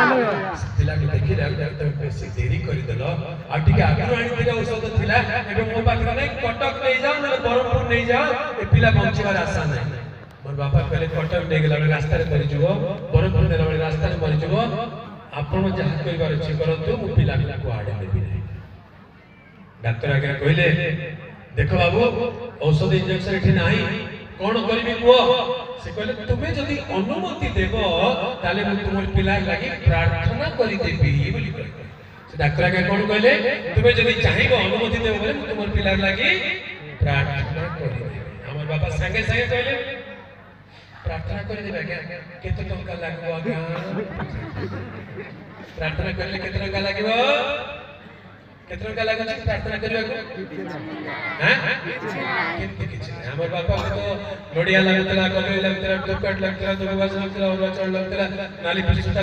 पिला के देखि बेसी देरी कर देल आ टिके आगु आनी औषध थिला एबे मो पाखरे नै कटक नै जाओ न बरमपुर नै जाओ ए पिला बंचीबार आशा नै मोर बापा कहले कटक नै गेला रास्ता रे मरि जबो बरमपुर नेला रास्ता रे मरि जबो आपण जहा कइबार अछि करंतु मो पिला को आडे देबी नै डॉक्टर आगे कहले देखो बाबू औषध इंजेक्शन एठी नाही कोन करबी को से कहले तुमे जदी अनुमति देबो ताले मु तुमर पिला लागि प्रार्थना करि देबी बोली कहले से डॉक्टर आगे कोन कहले तुमे जदी चाहिबो अनुमति देबो बोले मु तुमर पिला लागि प्रार्थना करि देबी हमर बाबा संगे संगे कहले प्रार्थना करि देबे आज्ञा केते टंका लागबो आज्ञा प्रार्थना करले केते टंका लागबो केते टंका लागो छै प्रार्थना करबा हैं केते किछ हमर बापा को तो लोडिया लागतला कलई लागतला टोकट लागतला दुबवास लागतला और चढ़ लागतला नाली पिछुटा